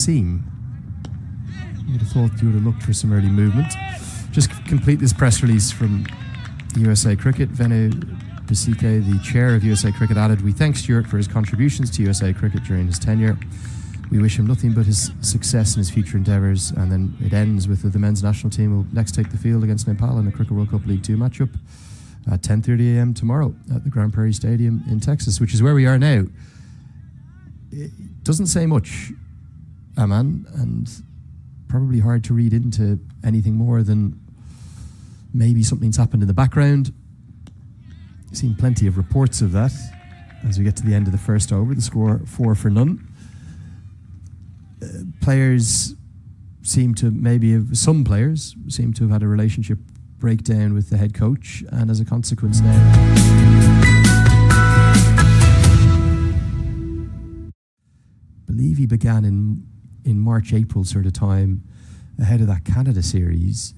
seam. You would have thought you would have looked for some early movement. Just complete this press release from USA Cricket. Venu Bisike, the chair of USA Cricket, added, "We thank Stuart for his contributions to USA Cricket during his tenure. We wish him nothing but his success in his future endeavours." And then it ends with the men's national team will next take the field against Nepal in the Cricket World Cup League 2 matchup at 10:30 a.m. tomorrow at the Grand Prairie Stadium in Texas, which is where we are now. It doesn't say much, Aman, and probably hard to read into anything more than maybe something's happened in the background. I've seen plenty of reports of that as we get to the end of the first over. The score 4-0. Players seem to some players seem to have had a relationship breakdown with the head coach, and as a consequence now, I believe he began in March, April sort of time ahead of that Canada series.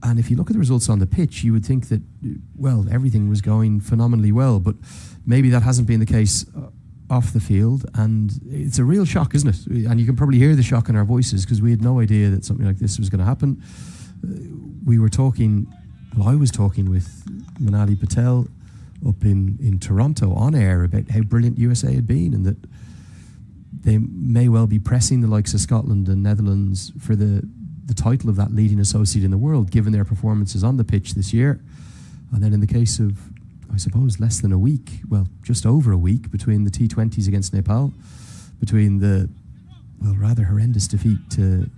And if you look at the results on the pitch, you would think that, well, everything was going phenomenally well, but maybe that hasn't been the case off the field, and it's a real shock, isn't it? And you can probably hear the shock in our voices because we had no idea that something like this was going to happen. I was talking with Manali Patel up in Toronto on air about how brilliant USA had been, and that they may well be pressing the likes of Scotland and Netherlands for the title of that leading associate in the world, given their performances on the pitch this year. And then in the case of, I suppose, less than a week, well, just over a week, between the T20s against Nepal, between the, well, rather horrendous defeat to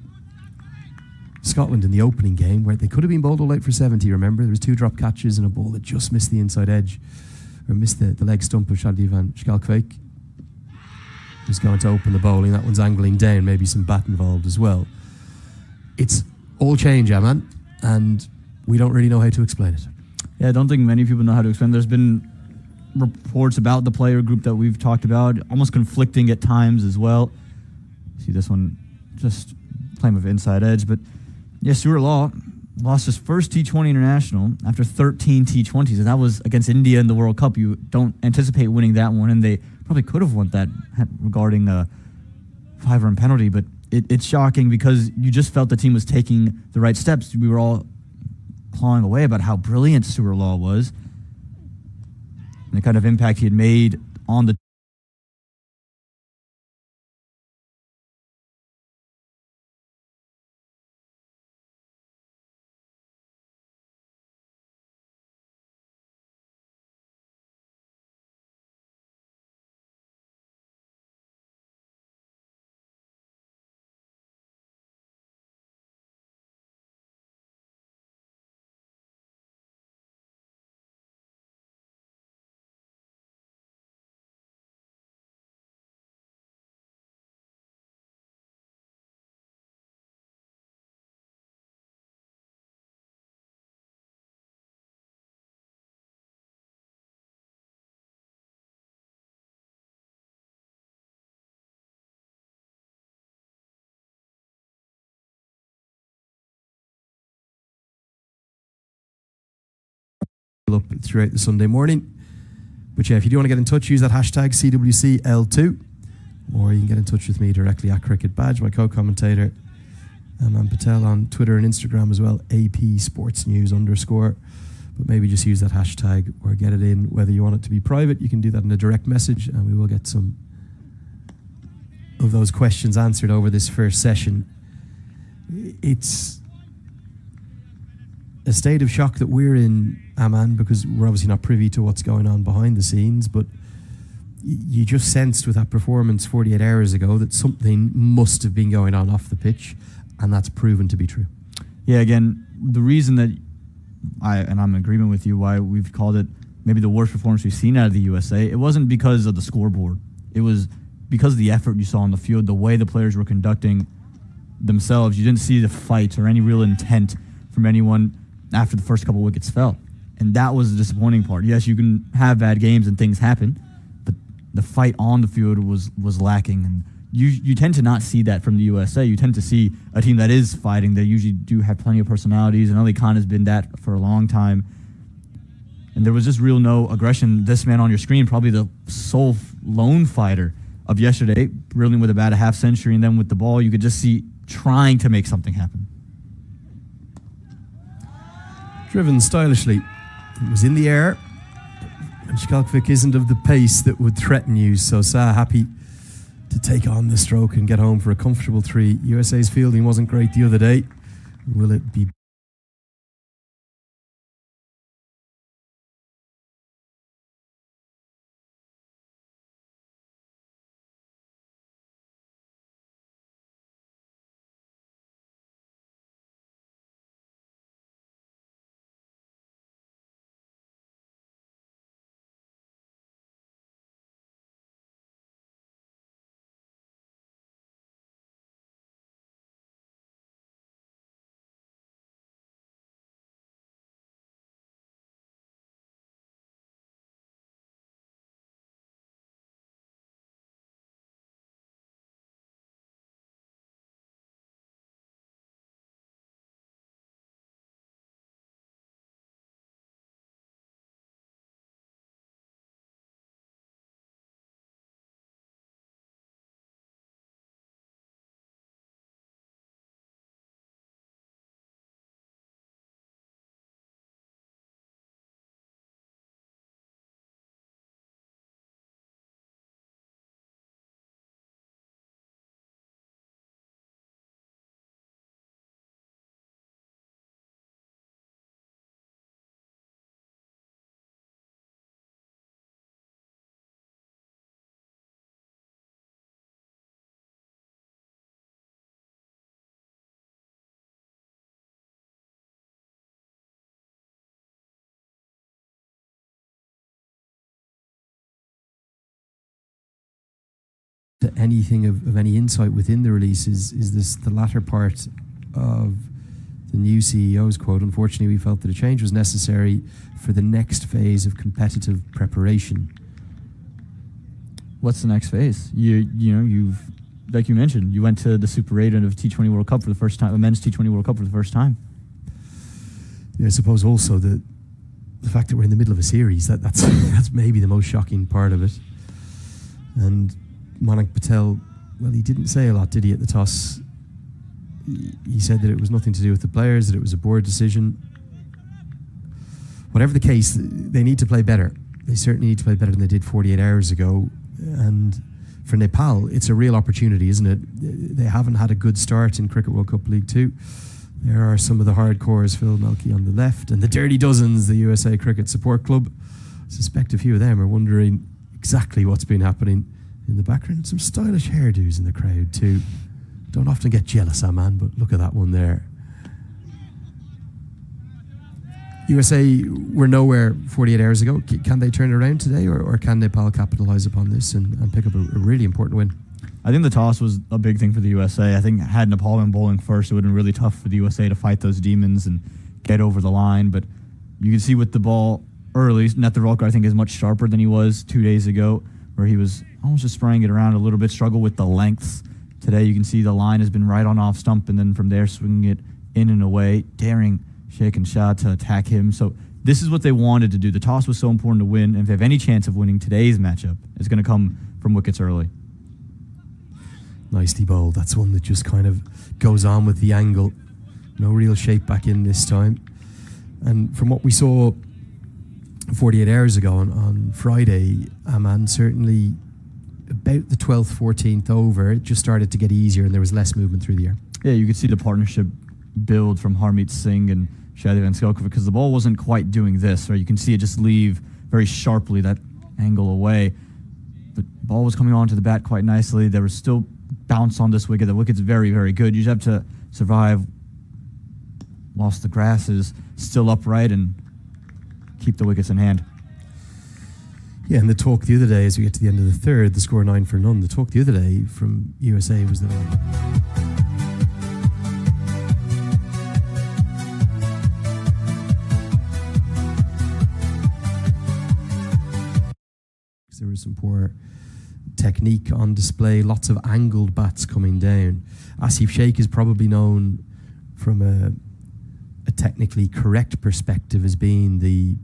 Scotland in the opening game, where they could have been bowled all out for 70, remember? There was 2 drop catches and a ball that just missed the inside edge, or missed the leg stump of Shadi van Schalkwijk. Who's going to open the bowling. That one's angling down, maybe some bat involved as well. It's all change, Aman, and we don't really know how to explain it. Yeah, I don't think many people know how to explain. There's been reports about the player group that we've talked about, almost conflicting at times as well. See this one, just playing with inside edge. But yeah, Stuart Law lost his first T20 international after 13 T20s, and that was against India in the World Cup. You don't anticipate winning that one, and they probably could have won that regarding a 5-run penalty, but it's shocking because you just felt the team was taking the right steps. We were all clawing away about how brilliant Stuart Law was and the kind of impact he had made on the up throughout the Sunday morning. But yeah, if you do want to get in touch, use that hashtag CWCL2, or you can get in touch with me directly at Cricket Badge, my co-commentator, Aman Patel on Twitter and Instagram as well, AP Sports News _. But maybe just use that hashtag or get it in. Whether you want it to be private, you can do that in a direct message, and we will get some of those questions answered over this first session. It's a state of shock that we're in, Aman, because we're obviously not privy to what's going on behind the scenes, but you just sensed with that performance 48 hours ago that something must have been going on off the pitch, and that's proven to be true. Yeah, again, the reason that I'm in agreement with you, why we've called it maybe the worst performance we've seen out of the USA, it wasn't because of the scoreboard. It was because of the effort you saw on the field, the way the players were conducting themselves. You didn't see the fight or any real intent from anyone after the first couple wickets fell. And that was the disappointing part. Yes, you can have bad games and things happen, but the fight on the field was lacking. And you tend to not see that from the USA. You tend to see a team that is fighting. They usually do have plenty of personalities, and Ali Khan has been that for a long time. And there was just real no aggression. This man on your screen, probably the sole lone fighter of yesterday, brilliant with about a half century, and then with the ball, you could just see trying to make something happen. Driven stylishly. It was in the air. And Skalkovic isn't of the pace that would threaten you, so Sa happy to take on the stroke and get home for a comfortable 3. USA's fielding wasn't great the other day. Will it be anything of any insight within the release is this the latter part of the new CEO's quote. Unfortunately, we felt that a change was necessary for the next phase of competitive preparation. What's the next phase? You've like you mentioned, you went to the Super 8 of T20 World Cup for the first time, the men's T20 World Cup for the first time. Yeah, I suppose also the fact that we're in the middle of a series, that's maybe the most shocking part of it. And Manik Patel, well, he didn't say a lot, did he, at the toss? He said that it was nothing to do with the players, that it was a board decision. Whatever the case, they need to play better. They certainly need to play better than they did 48 hours ago. And for Nepal, it's a real opportunity, isn't it? They haven't had a good start in Cricket World Cup League 2. There are some of the hardcores, Phil Melky on the left, and the Dirty Dozens, the USA Cricket Support Club. I suspect a few of them are wondering exactly what's been happening in the background. Some stylish hairdos in the crowd too. Don't often get jealous, man, but look at that one there. USA were nowhere 48 hours ago. Can they turn it around today, or can Nepal capitalise upon this and pick up a really important win? I think the toss was a big thing for the USA. I think had Nepal been bowling first, it would have been really tough for the USA to fight those demons and get over the line. But you can see with the ball early, Netarolkar, I think, is much sharper than he was 2 days ago, where he was almost just spraying it around a little bit, struggle with the lengths. Today you can see the line has been right on off stump, and then from there swinging it in and away, daring Sheikh and Shah to attack him. So this is what they wanted to do. The toss was so important to win, and if they have any chance of winning today's matchup, it's going to come from wickets early. Nicely bowled. That's one that just kind of goes on with the angle. No real shape back in this time. And from what we saw 48 hours ago on Friday, Aman, certainly about the 12th, 14th over, it just started to get easier and there was less movement through the air. Yeah, you could see the partnership build from Harmeet Singh and Shadi and Skalkovic, because the ball wasn't quite doing this, right? You can see it just leave very sharply, that angle away. The ball was coming onto the bat quite nicely. There was still bounce on this wicket. The wicket's very, very good. You just have to survive whilst the grass is still upright and keep the wickets in hand. Yeah, and the talk the other day, as we get to the end of the third, the score 9-0, the talk the other day from USA was that there was some poor technique on display, lots of angled bats coming down. Asif Sheikh is probably known from a technically correct perspective as being the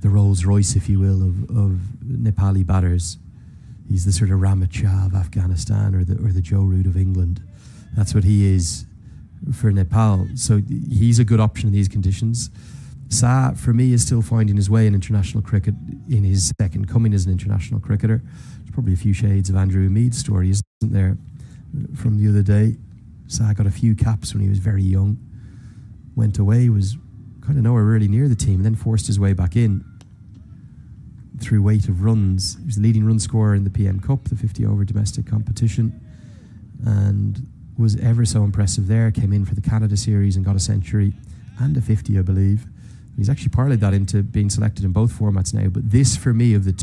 Rolls Royce, if you will, of Nepali batters. He's the sort of Ramit Shah of Afghanistan, or the Joe Root of England. That's what he is for Nepal. So he's a good option in these conditions. Sa, for me, is still finding his way in international cricket in his second coming as an international cricketer. There's probably a few shades of Andrew Mead's story, isn't there, from the other day. Sa got a few caps when he was very young, went away, was kind of nowhere really near the team, and then forced his way back in through weight of runs. He was the leading run scorer in the PM Cup, the 50-over domestic competition, and was ever so impressive there. Came in for the Canada series and got a century and a 50, I believe. He's actually parlayed that into being selected in both formats now. But this, for me, of the two,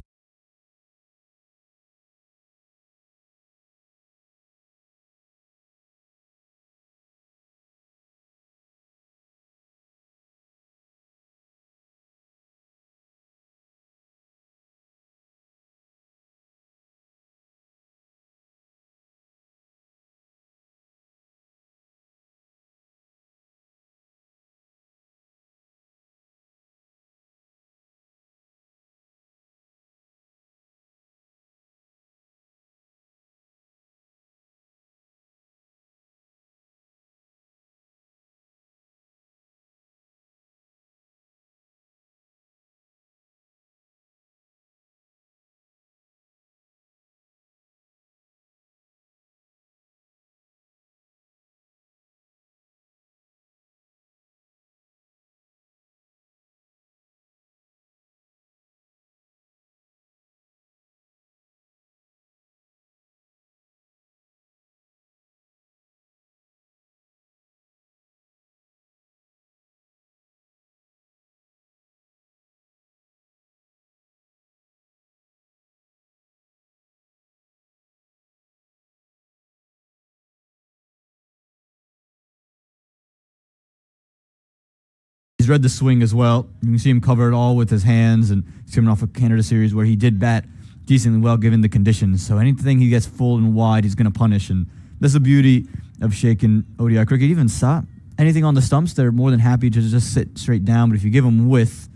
He's read the swing as well. You can see him cover it all with his hands, and he's coming off a Canada series where he did bat decently well given the conditions. So anything he gets full and wide, he's going to punish. And that's the beauty of shaking ODI cricket. Even Sa, anything on the stumps, they're more than happy to just sit straight down. But if you give them width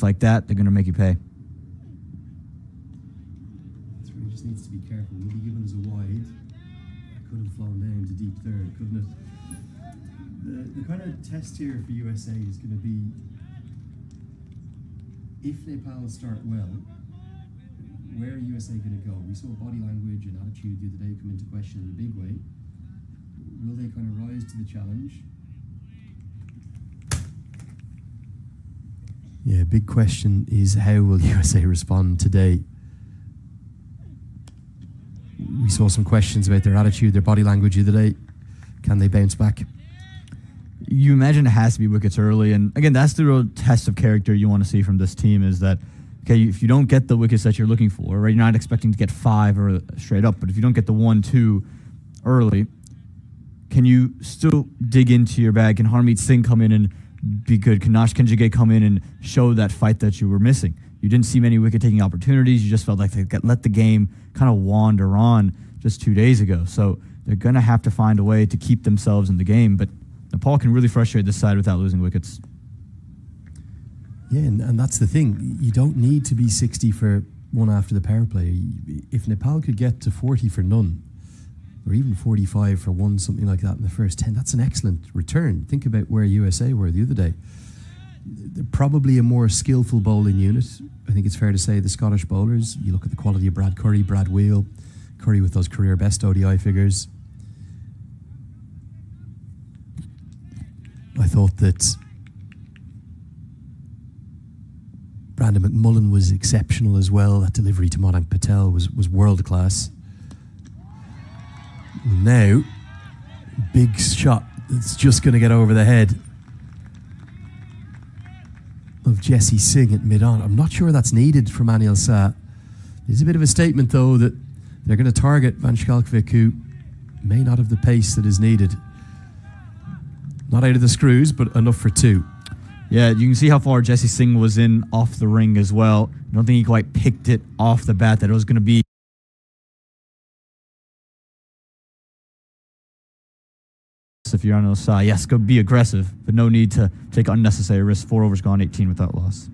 like that, they're going to make you pay. that's where he just needs to be careful. Will be given as a wide. It could have flown down to deep third, couldn't it? The kind of test here for USA is going to be, if Nepal start well, where are USA going to go? We saw body language and attitude the other day come into question in a big way. Will they kind of rise to the challenge? Yeah, big question is, how will USA respond today? We saw some questions about their attitude, their body language the other day. Can they bounce back? You imagine it has to be wickets early, and again, that's the real test of character you want to see from this team, is that, okay, if you don't get the wickets that you're looking for, right, you're not expecting to get 5 or straight up, but if you don't get the 1-2 early, can you still dig into your bag? Can Harmeet Singh come in and be good? Can Nash Kanjige come in and show that fight that you were missing? You didn't see many wicket-taking opportunities. You just felt like they let the game kind of wander on just 2 days ago. So they're going to have to find a way to keep themselves in the game, but Nepal can really frustrate this side without losing wickets. Yeah, and that's the thing. You don't need to be 60 for one after the power play. If Nepal could get to 40 for none, or even 45 for one, something like that in the first 10, that's an excellent return. Think about where USA were the other day. They're probably a more skillful bowling unit. I think it's fair to say the Scottish bowlers, you look at the quality of Brad Curry, Brad Wheel, Curry with those career best ODI figures. I thought that Brandon McMullen was exceptional as well. That delivery to Madank Patel was world class. Now, big shot that's just going to get over the head of Jesse Singh at mid-on. I'm not sure that's needed from Anil Sa. There's a bit of a statement, though, that they're going to target Vanshkalkvik, who may not have the pace that is needed. Not out of the screws, but enough for 2. Yeah, you can see how far Jesse Singh was in off the ring as well. I don't think he quite picked it off the bat that it was going to be. If you're on the side, yes, go be aggressive, but no need to take unnecessary risks. 4 overs gone, 18 without loss.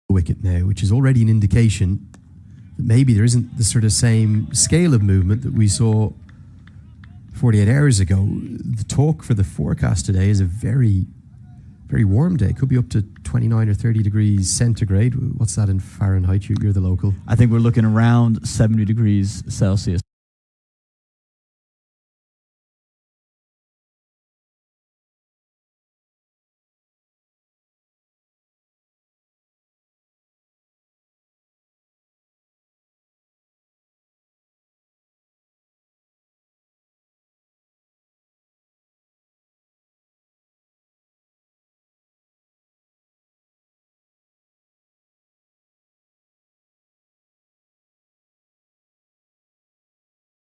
Wicket now, which is already an indication that maybe there isn't the sort of same scale of movement that we saw 48 hours ago. The talk for the forecast today is a very, very warm day. Could be up to 29 or 30 degrees centigrade. What's that in Fahrenheit? You're the local. I think we're looking around 70 degrees Celsius.